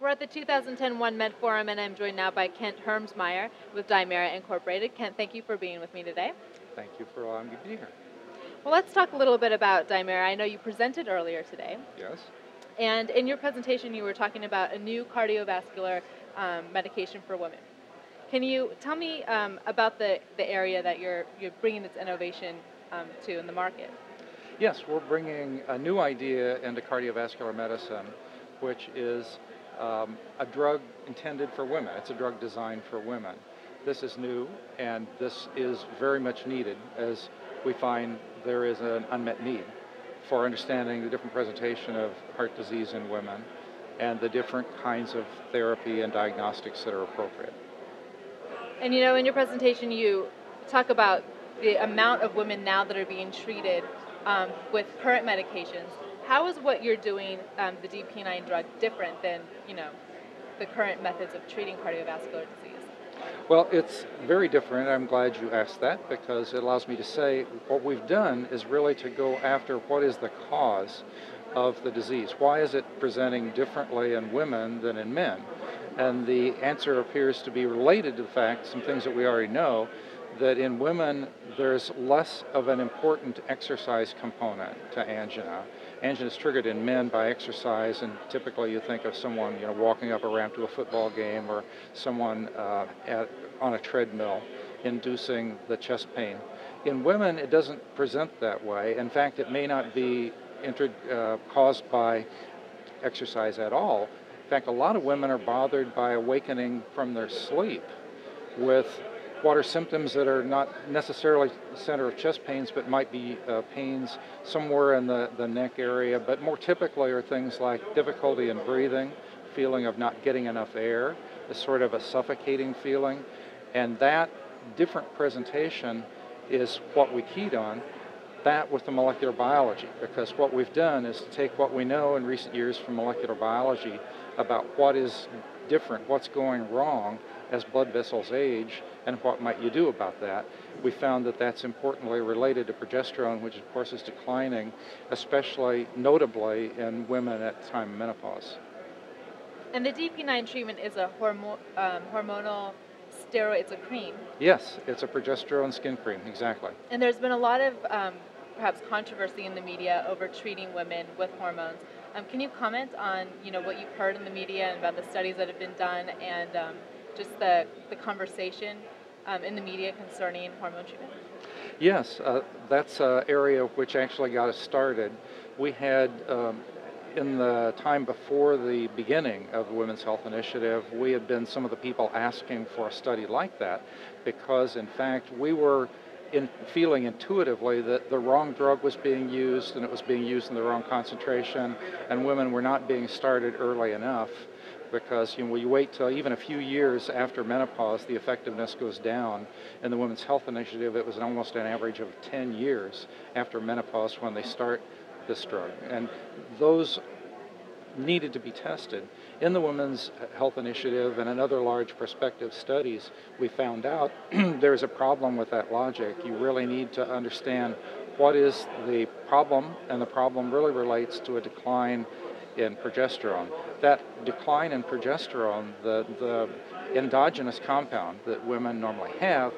We're at the 2010 OneMedForum, and I'm joined now by Kent Hermsmeyer with Dimera Incorporated. Kent, thank you for being with me today. Thank you for allowing me to be here. Well, let's talk a little bit about Dimera. I know you presented earlier today. Yes. And in your presentation, you were talking about a new cardiovascular medication for women. Can you tell me about the area that you're bringing this innovation to in the market? Yes, we're bringing a new idea into cardiovascular medicine, which is a drug intended for women. It's a drug designed for women. This is new, and this is very much needed, as we find there is an unmet need for understanding the different presentation of heart disease in women and the different kinds of therapy and diagnostics that are appropriate. And you know, in your presentation, you talk about the amount of women now that are being treated with current medications. How is what you're doing, the DP9 drug, different than, you know, the current methods of treating cardiovascular disease? Well, it's very different. I'm glad you asked that, because it allows me to say what we've done is really to go after what is the cause of the disease. Why is it presenting differently in women than in men? And the answer appears to be related to the fact, some things that we already know, that in women there's less of an important exercise component to angina. Angina is triggered in men by exercise, and typically you think of someone, you know, walking up a ramp to a football game, or someone on a treadmill inducing the chest pain. In women, it doesn't present that way. In fact, it may not be caused by exercise at all. In fact, a lot of women are bothered by awakening from their sleep with what are symptoms that are not necessarily the center of chest pains, but might be pains somewhere in the neck area. But more typically are things like difficulty in breathing, feeling of not getting enough air, a sort of a suffocating feeling. And that different presentation is what we keyed on, that with the molecular biology, because what we've done is to take what we know in recent years from molecular biology about what is different, what's going wrong as blood vessels age, and what might you do about that. We found that that's importantly related to progesterone, which of course is declining, especially notably in women at the time of menopause. And the DP9 treatment is a hormonal steroid, it's a cream. Yes, it's a progesterone skin cream, exactly. And there's been a lot of perhaps controversy in the media over treating women with hormones. Can you comment on, you know, what you've heard in the media and about the studies that have been done, and just the conversation in the media concerning hormone treatment? Yes, that's an area which actually got us started. We had, in the time before the beginning of the Women's Health Initiative, we had been some of the people asking for a study like that, because in fact we were feeling intuitively that the wrong drug was being used, and it was being used in the wrong concentration, and women were not being started early enough, because, you know, you wait till even a few years after menopause, the effectiveness goes down. In the Women's Health Initiative, it was almost an average of 10 years after menopause when they start this drug, and those needed to be tested. In the Women's Health Initiative and in other large prospective studies, we found out there's a problem with that logic. You really need to understand what is the problem, and the problem really relates to a decline in progesterone. That decline in progesterone, the endogenous compound that women normally have,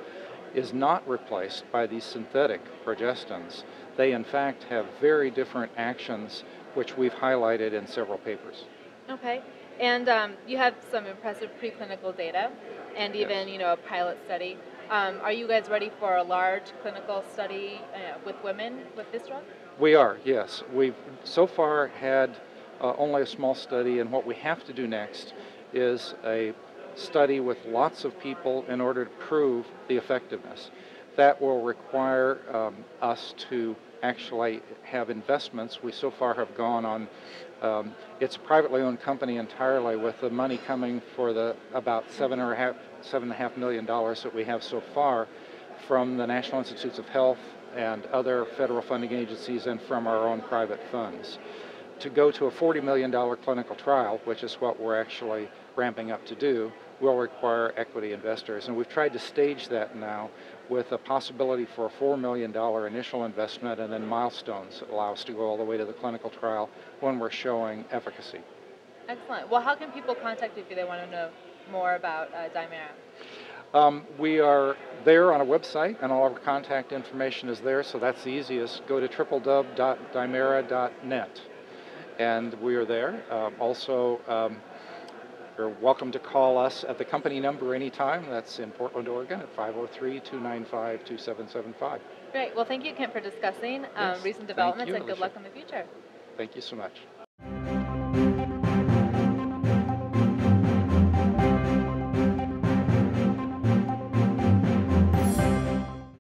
is not replaced by these synthetic progestins. They in fact have very different actions, which we've highlighted in several papers. Okay, and you have some impressive preclinical data, and even, you know, a pilot study. Are you guys ready for a large clinical study with women with this drug? We are, yes. We've so far had only a small study, and what we have to do next is a study with lots of people in order to prove the effectiveness. That will require us to actually have investments. We so far have gone on, it's a privately owned company entirely, with the money coming for the about $7.5 million that we have so far from the National Institutes of Health and other federal funding agencies, and from our own private funds. To go to a $40 million clinical trial, which is what we're actually ramping up to do, will require equity investors. And we've tried to stage that now with a possibility for a $4 million initial investment, and then milestones that allow us to go all the way to the clinical trial when we're showing efficacy. Excellent. Well, how can people contact you if they want to know more about Dimera? We are there on a website, and all of our contact information is there, so that's the easiest. Go to www.dimera.net, and we are there. You're welcome to call us at the company number anytime. That's in Portland, Oregon at 503-295-2775. Great. Well, thank you, Kent, for discussing Yes, recent thank developments, you, and good Alicia. luck in the future. Thank you so much.